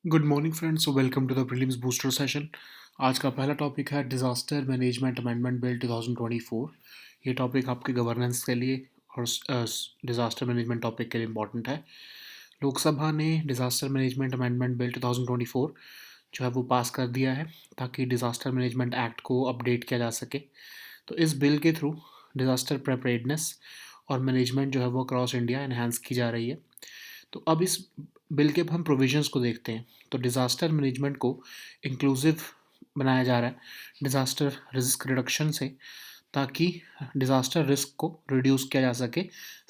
Good morning friends, welcome to the prelims booster session. आज का पहला टॉपिक है डिज़ास्टर मैनेजमेंट अमेंडमेंट बिल 2024। ये टॉपिक आपके गवर्नेंस के लिए और डिज़ास्टर मैनेजमेंट टॉपिक के लिए इम्पॉर्टेंट है। लोकसभा ने डिज़ास्टर मैनेजमेंट अमेंडमेंट बिल 2024 जो है वो पास कर दिया है ताकि डिज़ास्टर मैनेजमेंट एक्ट को अपडेट किया जा सके। तो इस बिल के थ्रू डिज़ास्टर प्रिपेयर्डनेस और मैनेजमेंट जो है वो अक्रॉस इंडिया एनहांस की जा रही है। तो अब इस बिल के हम प्रोविजंस को देखते हैं। तो डिज़ास्टर मैनेजमेंट को इंक्लूसिव बनाया जा रहा है डिज़ास्टर रिस्क रिडक्शन से, ताकि डिज़ास्टर रिस्क को रिड्यूस किया जा सके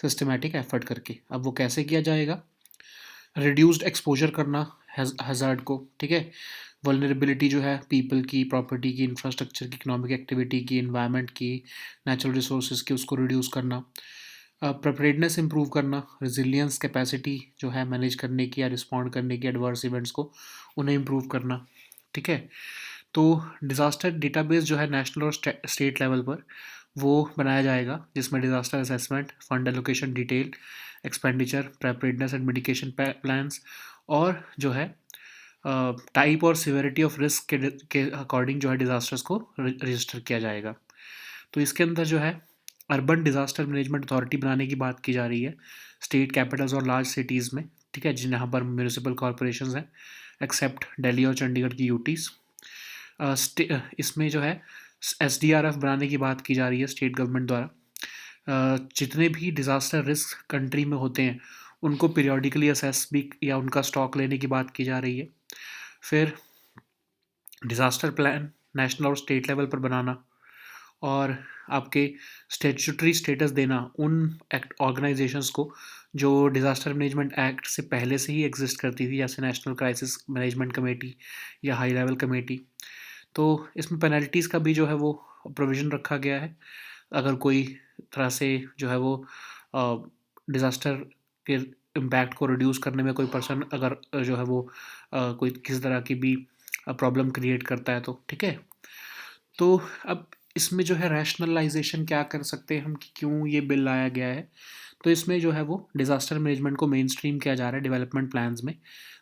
सिस्टमेटिक एफर्ट करके। अब वो कैसे किया जाएगा? रिड्यूस्ड एक्सपोजर करना हैज़ार्ड को, ठीक है। वल्नरेबिलिटी जो है पीपल की, प्रॉपर्टी की, इंफ्रास्ट्रक्चर की, इकोनॉमिक एक्टिविटी की, एनवायरनमेंट की, नेचुरल रिसोर्सेज की, उसको रिड्यूस करना। प्रिपेयर्डनेस इंप्रूव करना, रिजिलियंस कैपेसिटी जो है मैनेज करने की या रिस्पॉन्ड करने की एडवर्स इवेंट्स को, उन्हें इंप्रूव करना, ठीक है। तो डिज़ास्टर डेटाबेस जो है नेशनल और स्टेट लेवल पर वो बनाया जाएगा, जिसमें disaster assessment, fund allocation detail, expenditure, preparedness and mitigation plans, और जो है टाइप और सिवियरिटी ऑफ रिस्क के अकॉर्डिंग जो है डिज़ास्टर्स को रजिस्टर किया जाएगा। तो इसके अंदर जो है अर्बन डिज़ास्टर मैनेजमेंट अथॉरिटी बनाने की बात की जा रही है स्टेट कैपिटल्स और लार्ज सिटीज़ में, ठीक है, जहाँ पर म्यूनिसिपल कॉरपोरेशन हैं, एक्सेप्ट दिल्ली और चंडीगढ़ की यूटीज़। इसमें जो है SDRF बनाने की बात की जा रही है स्टेट गवर्नमेंट द्वारा। जितने भी डिज़ास्टर रिस्क कंट्री में होते हैं उनको पीरियोडिकली असेस भी या उनका स्टॉक लेने की बात की जा रही है। फिर डिज़ास्टर प्लान नेशनल और स्टेट लेवल पर बनाना, और आपके स्टैट्यूटरी स्टेटस देना उन एक्ट ऑर्गेनाइजेशंस को जो डिज़ास्टर मैनेजमेंट एक्ट से पहले से ही एग्जिस्ट करती थी, जैसे नेशनल क्राइसिस मैनेजमेंट कमेटी या हाई लेवल कमेटी। तो इसमें पेनल्टीज़ का भी जो है वो प्रोविज़न रखा गया है। अगर कोई तरह से जो है वो डिज़ास्टर के इम्पैक्ट को रिड्यूस करने में कोई पर्सन अगर जो है वो कोई किसी तरह की भी प्रॉब्लम क्रिएट करता है तो ठीक है। तो अब इसमें जो है रैशनलाइजेशन क्या कर सकते हैं हम कि क्यों ये बिल लाया गया है। तो इसमें जो है वो डिज़ास्टर मैनेजमेंट को मेन स्ट्रीम किया जा रहा है डेवलपमेंट प्लान्स में।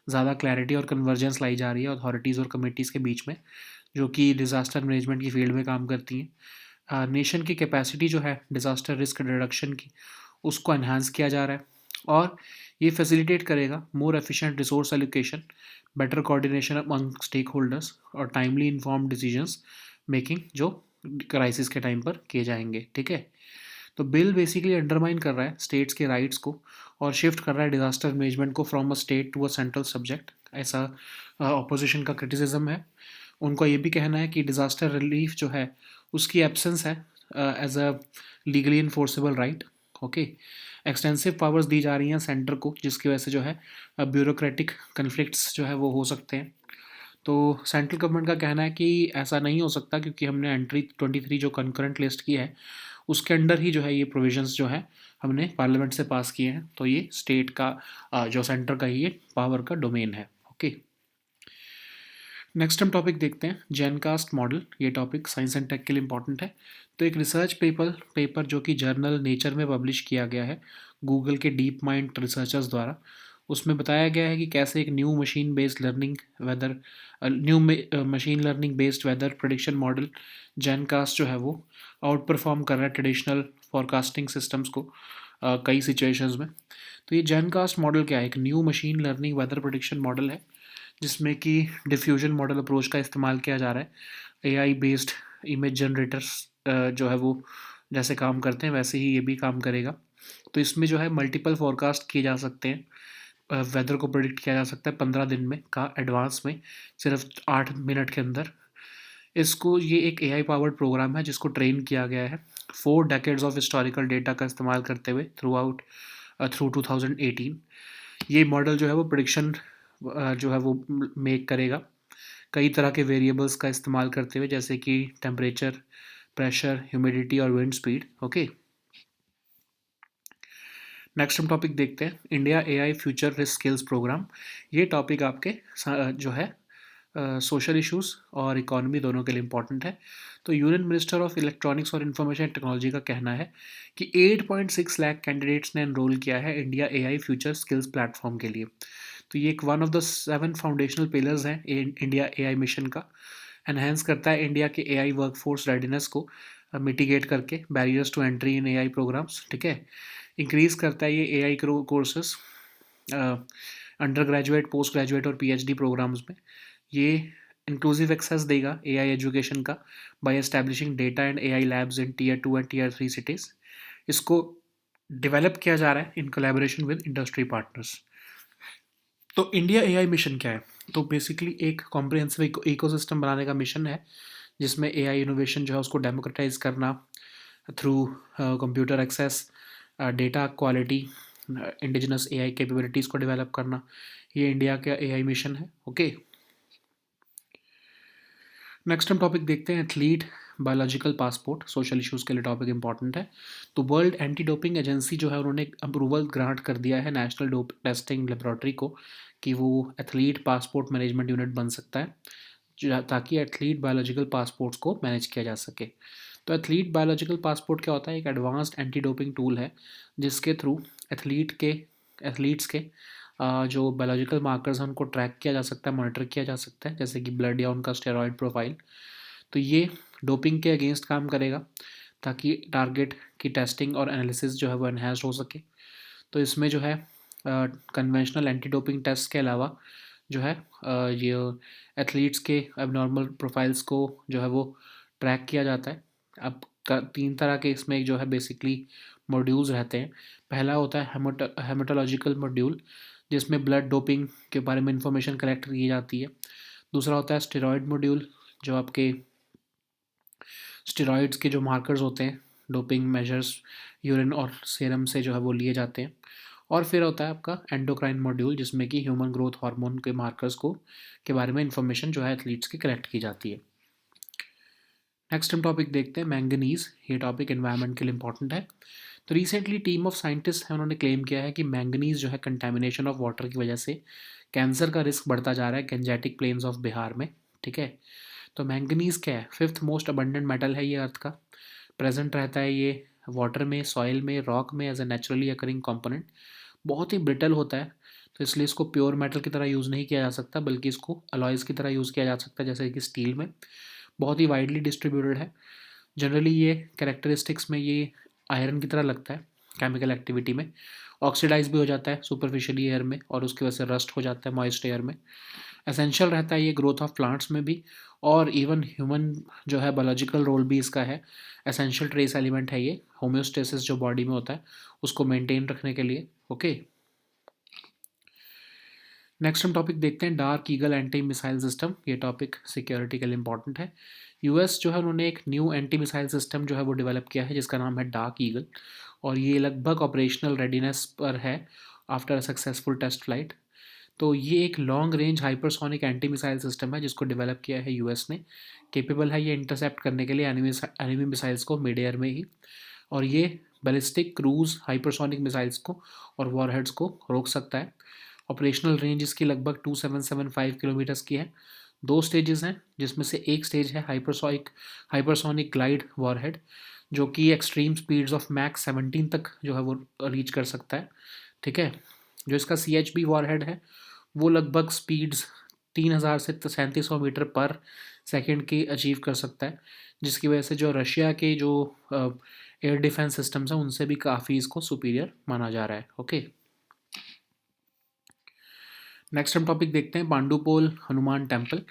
ज़्यादा क्लैरिटी और कन्वर्जेंस लाई जा रही है अथॉरिटीज़ और कमेटीज़ के बीच में, जो कि डिज़ास्टर मैनेजमेंट की फील्ड में काम करती हैं। नेशन की कैपेसिटी जो है डिज़ास्टर रिस्क रिडक्शन की, उसको एनहांस किया जा रहा है, और ये फैसिलिटेट करेगा more efficient resource allocation, better coordination among stakeholders और टाइमली इन्फॉर्म्ड डिसीजंस मेकिंग, जो क्राइसिस के टाइम पर किए जाएंगे, ठीक है। तो बिल बेसिकली अंडरमाइन कर रहा है स्टेट्स के राइट्स को और शिफ्ट कर रहा है डिज़ास्टर मैनेजमेंट को from a state to a central subject, ऐसा ऑपोजिशन का क्रिटिसिज्म है। उनका ये भी कहना है कि डिज़ास्टर रिलीफ जो है उसकी एब्सेंस है as a legally enforceable right, okay. Extensive powers दी जा रही हैं सेंटर को, जिसकी वजह से जो है ब्यूरोक्रेटिक कन्फ्लिक्ट्स जो है वो हो सकते हैं। तो सेंट्रल गवर्नमेंट का कहना है कि ऐसा नहीं हो सकता, क्योंकि हमने एंट्री 23 जो कंकरेंट लिस्ट की है उसके अंडर ही जो है ये प्रोविजंस जो है हमने पार्लियामेंट से पास किए हैं। तो ये स्टेट का जो सेंटर का ही ये पावर का डोमेन है, ओके। नेक्स्ट हम टॉपिक देखते हैं जेन कास्ट मॉडल। ये टॉपिक साइंस एंड टेक के लिए इंपॉर्टेंट है। तो एक रिसर्च पेपर जो कि जर्नल नेचर में पब्लिश किया गया है गूगल के डीप माइंड रिसर्चर्स द्वारा, उसमें बताया गया है कि कैसे एक new machine learning based weather prediction model GenCast जो है वो आउट परफॉर्म कर रहा है ट्रेडिशनल फॉरकास्टिंग सिस्टम्स को कई सिचुएशंस में। तो ये जेन कास्ट मॉडल क्या है? एक new machine learning weather prediction model है, जिसमें कि डिफ्यूजन मॉडल अप्रोच का इस्तेमाल किया जा रहा है। एआई बेस्ड इमेज जनरेटर्स जो है वो जैसे काम करते हैं वैसे ही ये भी काम करेगा। तो इसमें जो है मल्टीपल फोरकास्ट किए जा सकते हैं, वेदर को प्रिडिक्ट किया जा सकता है 15 दिन में का एडवांस में, सिर्फ 8 मिनट के अंदर। इसको ये एक एआई पावर्ड प्रोग्राम है जिसको ट्रेन किया गया है 4 डेकेड्स ऑफ हिस्टोरिकल डेटा का इस्तेमाल करते हुए थ्रू 2018। ये मॉडल जो है वो प्रिडिक्शन जो है वो मेक करेगा कई तरह के वेरिएबल्स का इस्तेमाल करते हुए, जैसे कि टेम्परेचर, प्रेशर, ह्यूमिडिटी और विंड स्पीड, ओके। नेक्स्ट हम टॉपिक देखते हैं India AI future risk skills program. ये टॉपिक आपके जो है सोशल इश्यूज़ और इकोनॉमी दोनों के लिए इम्पॉर्टेंट है। तो यूनियन मिनिस्टर ऑफ इलेक्ट्रॉनिक्स और इंफॉर्मेशन टेक्नोलॉजी का कहना है कि 8.6 लाख कैंडिडेट्स ने एनरोल किया है India AI future skills platform के लिए। तो ये एक one of the 7 foundational pillars हैं इंडिया एआई मिशन का। एनहेंस करता है इंडिया के एआई वर्कफोर्स रेडीनेस को मिटिगेट करके barriers to entry in AI programmes, ठीक है। इंक्रीज करता है ये AI courses undergraduate, postgraduate और पीएचडी प्रोग्राम्स में। ये इंक्लूसिव एक्सेस देगा एआई एजुकेशन का by establishing data and AI labs in tier 2 and tier 3 cities. इसको डेवलप किया जा रहा है in collaboration with industry partners. तो इंडिया एआई मिशन क्या है? तो बेसिकली एक कॉम्प्रिहेंसिव इकोसिस्टम बनाने का मिशन है जिसमें एआई इनोवेशन जो है उसको डेमोक्रेटाइज करना through computer access, data quality, indigenous AI capabilities को डेवलप करना। ये इंडिया का एआई मिशन है। ओके, नेक्स्ट हम टॉपिक देखते हैं athlete biological passport. Social issues के लिए टॉपिक इंपॉर्टेंट है। तो वर्ल्ड एंटी डोपिंग एजेंसी जो है उन्होंने अप्रूवल ग्रांट कर दिया है नेशनल डोप टेस्टिंग लेबोरेटरी को कि वो एथलीट पासपोर्ट मैनेजमेंट यूनिट बन सकता है ताकि एथलीट बायोलॉजिकल पासपोर्ट्स को मैनेज किया जा सके। तो एथलीट बायोलॉजिकल पासपोर्ट क्या होता है? एक एडवांस्ड एंटी डोपिंग टूल है जिसके थ्रू एथलीट्स के जो बायोलॉजिकल मार्कर्स हैं उनको ट्रैक किया जा सकता है, मॉनिटर किया जा सकता है, जैसे कि ब्लड या उनका स्टेरॉयड प्रोफाइल। तो ये डोपिंग के अगेंस्ट काम करेगा ताकि टारगेट की टेस्टिंग और एनालिसिस जो है वो एनहेंस हो सके। तो इसमें जो है कन्वेंशनल एंटी डोपिंग टेस्ट के अलावा जो है ये एथलीट्स के एबनॉर्मल प्रोफाइल्स को जो है वो ट्रैक किया जाता है। अब 3 तरह के इसमें जो है बेसिकली मॉड्यूल्स रहते हैं। पहला होता है हेमाटोलॉजिकल मॉड्यूल जिसमें ब्लड डोपिंग के बारे में इंफॉर्मेशन कलेक्ट की जाती है। दूसरा होता है स्टेरॉयड मॉड्यूल जो आपके स्टेरॉइड्स के जो मार्कर्स होते हैं, डोपिंग मेजर्स यूरिन और सीरम से जो है वो लिए जाते हैं। और फिर होता है आपका एंडोक्राइन मॉड्यूल जिसमें कि ह्यूमन ग्रोथ हार्मोन के मार्कर्स को के बारे में इंफॉर्मेशन जो है एथलीट्स की कलेक्ट की जाती है। नेक्स्ट हम टॉपिक देखते हैं मैंगनीज। ये टॉपिक एनवायरनमेंट के लिए इंपॉर्टेंट है। तो रिसेंटली टीम ऑफ साइंटिस्ट है उन्होंने क्लेम किया है कि मैंगनीज जो है कंटेमिनेशन ऑफ वाटर की वजह से कैंसर का रिस्क बढ़ता जा रहा है गंजेटिक प्लेन्स ऑफ बिहार में, ठीक है। तो मैंगनीज क्या है? 5th मोस्ट अबंडेंट मेटल है ये अर्थ का। प्रेजेंट रहता है ये वाटर में, सॉइल में, रॉक में as a naturally occurring component. बहुत ही ब्रिटल होता है तो इसलिए इसको प्योर मेटल की तरह यूज़ नहीं किया जा सकता बल्कि इसको अलॉयज़ की तरह यूज़ किया जा सकता है जैसे कि स्टील में। बहुत ही वाइडली डिस्ट्रीब्यूटेड है। जनरली ये कैरेक्टरिस्टिक्स में ये आयरन की तरह लगता है केमिकल एक्टिविटी में। ऑक्सीडाइज भी हो जाता है सुपरफिशियली एयर में और उसकी वजह से रस्ट हो जाता है मॉइस्ट एयर में। एसेंशियल रहता है ये ग्रोथ ऑफ प्लांट्स में भी और इवन ह्यूमन जो है बायोलॉजिकल रोल भी इसका है। एसेंशियल ट्रेस एलिमेंट है ये, होम्योस्टेसिस जो बॉडी में होता है उसको मेंटेन रखने के लिए। ओके, नेक्स्ट हम टॉपिक देखते हैं dark eagle anti missile system. ये टॉपिक सिक्योरिटी के लिए इंपॉर्टेंट है। यूएस जो है उन्होंने एक न्यू एंटी मिसाइल सिस्टम जो है वो डेवलप किया है जिसका नाम है डार्क ईगल और ये लगभग ऑपरेशनल रेडीनेस पर है after a successful test flight. तो ये एक long range hypersonic anti missile system है जिसको डेवलप किया है यूएस ने। केपेबल है ये इंटरसेप्ट करने के लिए एनिमी मिसाइल्स को मिड एयर में ही, और ये बैलिस्टिक क्रूज हाइपरसोनिक मिसाइल्स को और वॉरहेड्स को रोक सकता है। ऑपरेशनल रेंज इसकी लगभग 2775 किलोमीटर्स की है। 2 स्टेजेस हैं जिसमें से एक स्टेज है हाइपरसोनिक ग्लाइड वॉरहेड जो कि एक्सट्रीम स्पीड्स ऑफ मैक्स 17 तक जो है वो रीच कर सकता है, ठीक है। जो इसका CHB वॉरहेड है वो लगभग स्पीड्स 3000 से 3700 मीटर पर सेकेंड की अचीव कर सकता है, जिसकी वजह से जो रशिया के जो एयर डिफेंस सिस्टम्स हैं उनसे भी काफ़ी इसको सुपीरियर माना जा रहा है। ओके, नेक्स्ट हम टॉपिक देखते हैं पांडुपोल हनुमान टेम्पल।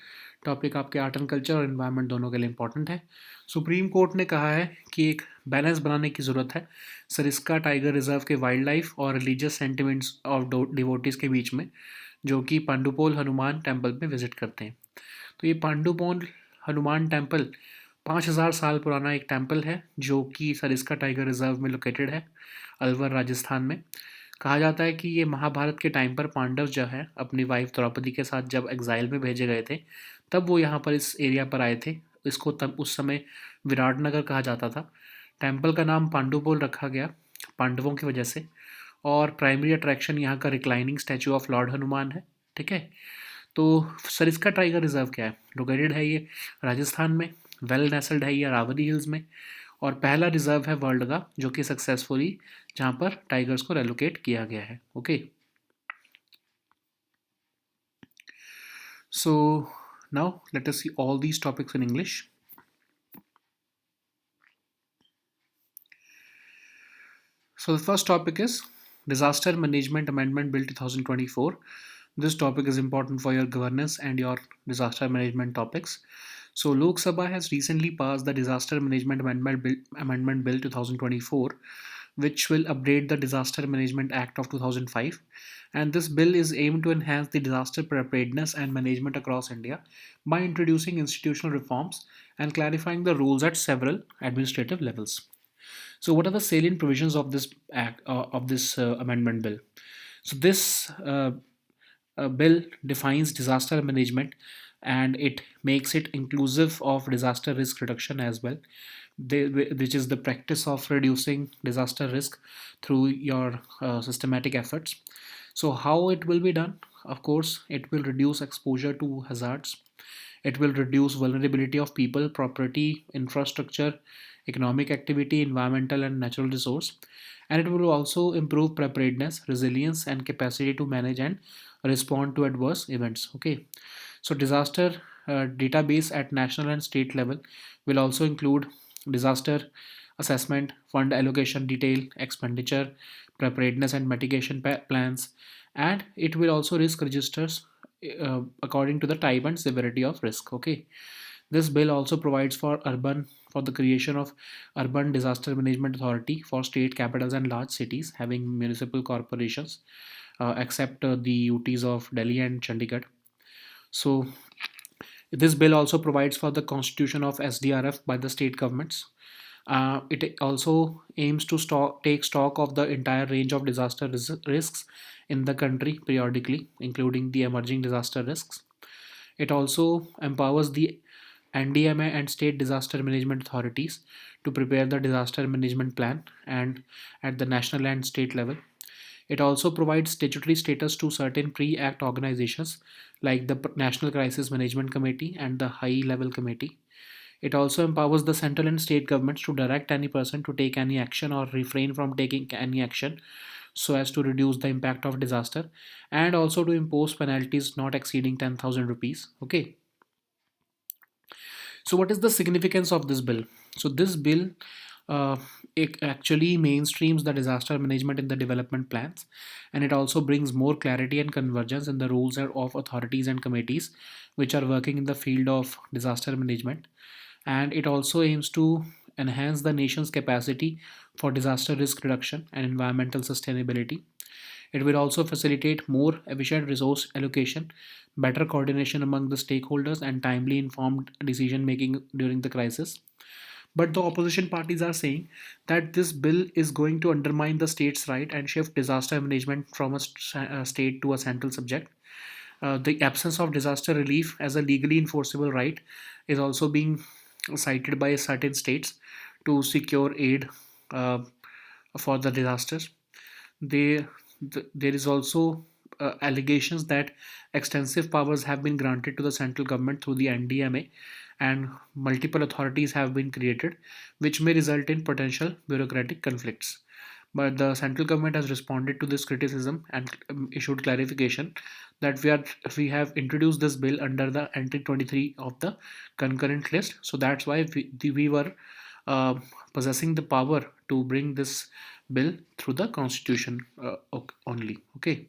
टॉपिक आपके आर्ट एंड कल्चर और इन्वायरमेंट दोनों के लिए इंपॉर्टेंट है। सुप्रीम कोर्ट ने कहा है कि एक बैलेंस बनाने की ज़रूरत है सरिस्का टाइगर रिजर्व के वाइल्ड लाइफ और रिलीजियस सेंटिमेंट्स ऑफ डिवोटीज़ के बीच में, जो कि पांडुपोल हनुमान टेम्पल पे विजिट करते हैं। तो ये पांडुपोल हनुमान टेम्पल 5000 साल पुराना एक टेम्पल है जो कि सरिस्का टाइगर रिजर्व में लोकेटेड है, अलवर राजस्थान में। कहा जाता है कि ये महाभारत के टाइम पर पांडव जो है अपनी वाइफ द्रौपदी के साथ जब एग्जाइल में भेजे गए थे तब वो यहाँ पर इस एरिया पर आए थे। इसको तब उस समय विराटनगर कहा जाता था। टेम्पल का नाम पांडुपोल रखा गया पांडवों की वजह से, और प्राइमरी अट्रैक्शन यहाँ का reclining statue of Lord Hanuman है, ठीक है। तो सरिस्का टाइगर रिजर्व क्या है? लोकेटेड है ये राजस्थान में वेल नेस्ल्ड है ये अरावली हिल्स में, और पहला रिजर्व है वर्ल्ड का जो कि सक्सेसफुली जहाँ पर टाइगर्स को रेलोकेट किया गया है. Okay, so now let us see all these topics in English. So the first topic is Disaster Management Amendment Bill 2024. This topic is important for your governance and your disaster management topics. So Lok Sabha has recently passed the Disaster Management Amendment Bill 2024, which will update the Disaster Management Act of 2005. And this bill is aimed to enhance the disaster preparedness and management across India by introducing institutional reforms and clarifying the rules at several administrative levels. So, what are the salient provisions of this act of this amendment bill? So, this bill defines disaster management, and it makes it inclusive of disaster risk reduction as well, which is the practice of reducing disaster risk through your systematic efforts. So, how it will be done? Of course, it will reduce exposure to hazards. It will reduce vulnerability of people, property, infrastructure, economic activity, environmental and natural resource. And it will also improve preparedness, resilience, and capacity to manage and respond to adverse events. Okay, so disaster database at national and state level will also include disaster assessment, fund allocation detail, expenditure, preparedness and mitigation plans, and it will also risk registers according to the type and severity of risk. Okay, this bill also provides for the creation of urban disaster management authority for state capitals and large cities having municipal corporations, except the UTs of Delhi and Chandigarh. So this bill also provides for the constitution of SDRF by the state governments. It also aims to take stock of the entire range of disaster risks in the country periodically, including the emerging disaster risks. It also empowers the NDMA and state disaster management authorities to prepare the disaster management plan and at the national and state level. It also provides statutory status to certain pre-act organizations like the National Crisis Management Committee and the High Level Committee. It also empowers the central and state governments to direct any person to take any action or refrain from taking any action so as to reduce the impact of disaster, and also to impose penalties not exceeding 10,000 rupees. Okay. So, what is the significance of this bill? So, this bill uh, it actually mainstreams the disaster management in the development plans, and it also brings more clarity and convergence in the roles of authorities and committees which are working in the field of disaster management. And it also aims to enhance the nation's capacity for disaster risk reduction and environmental sustainability. It will also facilitate more efficient resource allocation, better coordination among the stakeholders, and timely informed decision making during the crisis. But the opposition parties are saying that this bill is going to undermine the state's right and shift disaster management from a state to a central subject. The absence of disaster relief as a legally enforceable right is also being cited by certain states to secure aid uh, for the disasters. They, there is also allegations that extensive powers have been granted to the central government through the NDMA, and multiple authorities have been created, which may result in potential bureaucratic conflicts. But the central government has responded to this criticism and issued clarification that we have introduced this bill under the entry 23 of the concurrent list. So that's why we were uh, possessing the power to bring this bill through the constitution only. Okay.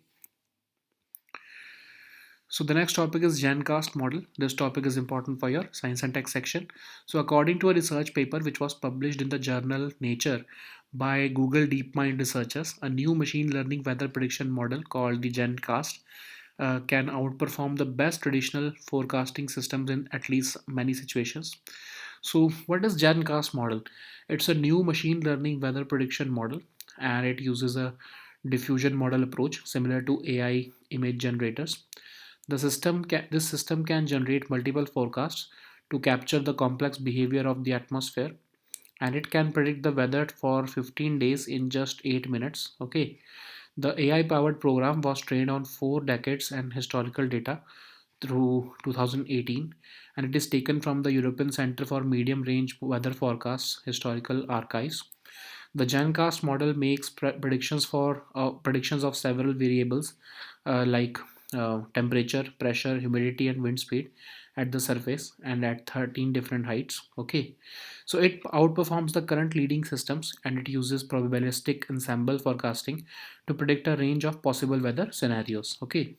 So the next topic is GenCast model. This topic is important for your science and tech section. So according to a research paper which was published in the journal Nature by Google DeepMind researchers, a new machine learning weather prediction model called the GenCast can outperform the best traditional forecasting systems in at least many situations. So what is GenCast model? It's a new machine learning weather prediction model, and it uses a diffusion model approach similar to AI image generators. This system can generate multiple forecasts to capture the complex behavior of the atmosphere, and it can predict the weather for 15 days in just 8 minutes. Okay. The AI powered program was trained on 4 decades and historical data through 2018, and it is taken from the European Center for Medium Range Weather Forecasts historical archives. The GenCast model makes predictions of several variables like temperature, pressure, humidity, and wind speed at the surface and at 13 different heights. Okay, so it outperforms the current leading systems, and it uses probabilistic ensemble forecasting to predict a range of possible weather scenarios. Okay,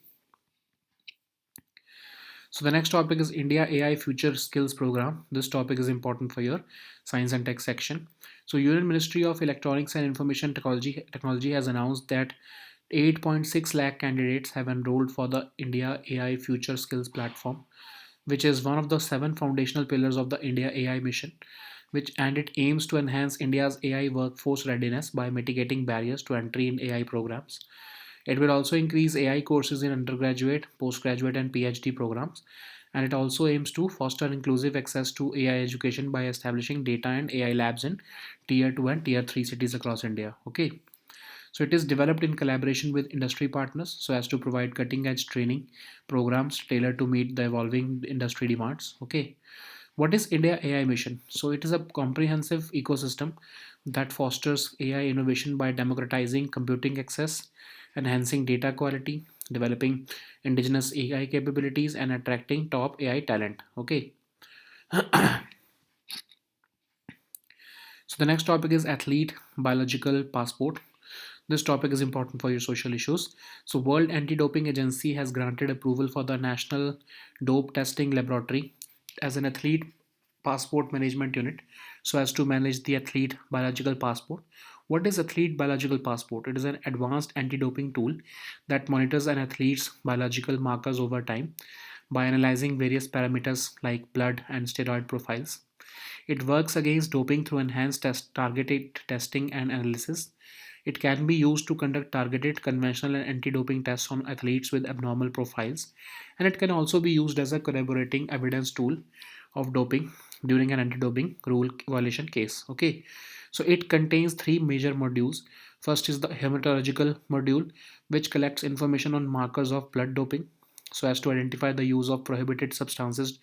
so the next topic is India AI Future Skills Program. This topic is important for your science and tech section. So Union Ministry of Electronics and Information Technology has announced that 8.6 lakh candidates have enrolled for the India AI Future Skills Platform, which is one of the seven foundational pillars of the India AI mission, which and it aims to enhance India's AI workforce readiness by mitigating barriers to entry in AI programs. It will also increase AI courses in undergraduate, postgraduate, and PhD programs. And it also aims to foster inclusive access to AI education by establishing data and AI labs in tier 2 and tier 3 cities across India. Okay. So it is developed in collaboration with industry partners so as to provide cutting edge training programs tailored to meet the evolving industry demands. Okay. What is India AI Mission? So it is a comprehensive ecosystem that fosters AI innovation by democratizing computing access, enhancing data quality, developing indigenous AI capabilities, and attracting top AI talent. Okay. So the next topic is athlete biological passport. This topic is important for your social issues. So World Anti-Doping Agency has granted approval for the National Dope Testing Laboratory as an athlete passport management unit so as to manage the athlete biological passport. What is athlete biological passport? It is an advanced anti-doping tool that monitors an athlete's biological markers over time by analyzing various parameters like blood and steroid profiles. It works against doping through enhanced targeted testing and analysis. It can be used to conduct targeted conventional and anti doping tests on athletes with abnormal profiles, and it can also be used as a corroborating evidence tool of doping during an anti doping rule violation case. Okay, so it contains three major modules. First is the hematological module, which collects information on markers of blood doping so as to identify the use of prohibited substances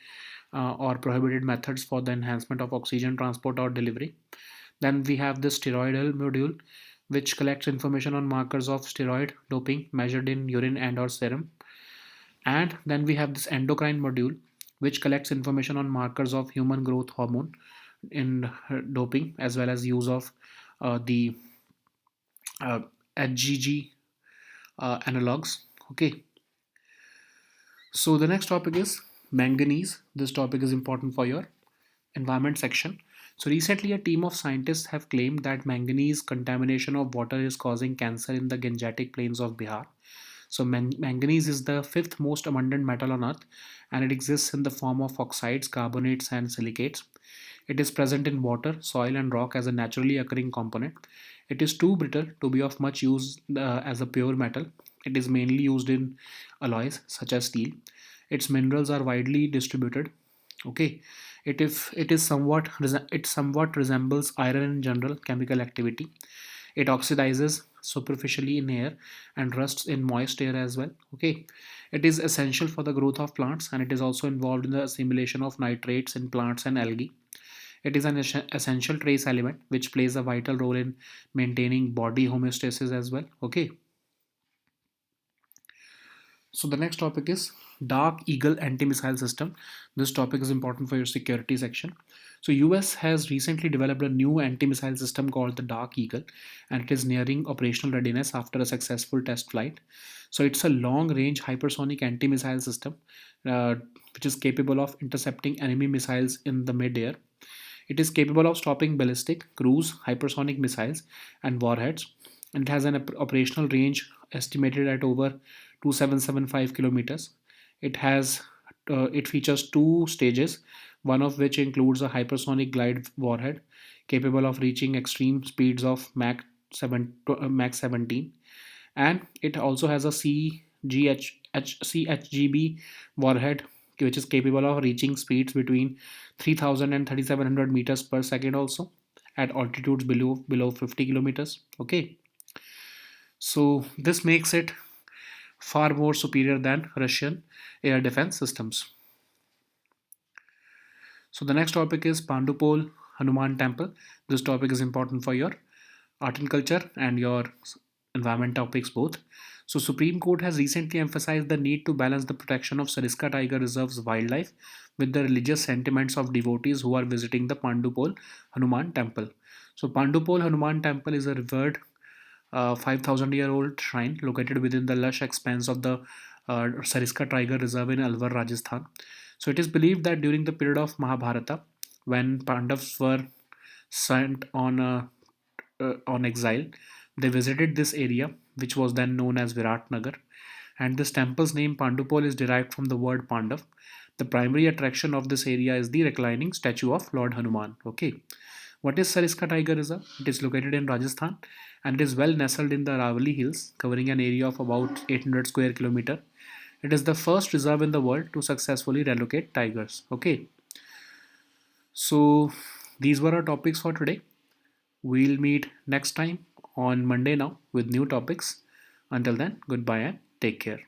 or prohibited methods for the enhancement of oxygen transport or delivery. Then we have the steroidal module, which collects information on markers of steroid doping measured in urine and or serum. And then we have this endocrine module, which collects information on markers of human growth hormone in doping as well as use of the uh, HGG analogs. Okay, so the next topic is manganese. This topic is important for your environment section. So recently, a team of scientists have claimed that manganese contamination of water is causing cancer in the Gangetic Plains of Bihar. So manganese is the fifth most abundant metal on Earth, and it exists in the form of oxides, carbonates, and silicates. It is present in water, soil, and rock as a naturally occurring component. It is too brittle to be of much use as a pure metal. It is mainly used in alloys such as steel. Its minerals are widely distributed. Okay, it somewhat resembles iron in general chemical activity. It oxidizes superficially in air and rusts in moist air as well. Okay, it is essential for the growth of plants, and it is also involved in the assimilation of nitrates in plants and algae. It is an essential trace element which plays a vital role in maintaining body homeostasis as well. Okay, so the next topic is Dark Eagle anti-missile system. This topic is important for your security section. So US has recently developed a new anti-missile system called the Dark Eagle, and it is nearing operational readiness after a successful test flight. So it's a long-range hypersonic anti-missile system uh, which is capable of intercepting enemy missiles in the mid-air. It is capable of stopping ballistic, cruise, hypersonic missiles, and warheads, and it has an operational range estimated at over 2775 kilometers. It has it features two stages, one of which includes a hypersonic glide warhead capable of reaching extreme speeds of Mach 17, and it also has a CHGB warhead which is capable of reaching speeds between 3000 and 3700 meters per second also at altitudes below 50 kilometers. Okay, so this makes it far more superior than Russian air defense systems. So the next topic is Pandupol Hanuman Temple. This topic is important for your art and culture and your environment topics both. So Supreme Court has recently emphasized the need to balance the protection of Sariska Tiger Reserve's wildlife with the religious sentiments of devotees who are visiting the Pandupol Hanuman Temple. So Pandupol Hanuman Temple is a revered 5,000-year-old shrine located within the lush expanse of the Sariska Tiger Reserve in Alwar, Rajasthan. So it is believed that during the period of Mahabharata, when Pandavas were sent on exile, they visited this area, which was then known as Virat Nagar. And this temple's name Pandupol is derived from the word Pandav. The primary attraction of this area is the reclining statue of Lord Hanuman. Okay. What is Sariska Tiger Reserve? It is located in Rajasthan and it is well nestled in the Aravali Hills, covering an area of about 800 square kilometer. It is the first reserve in the world to successfully relocate tigers. Okay, so these were our topics for today. We'll meet next time on Monday now with new topics. Until then, goodbye and take care.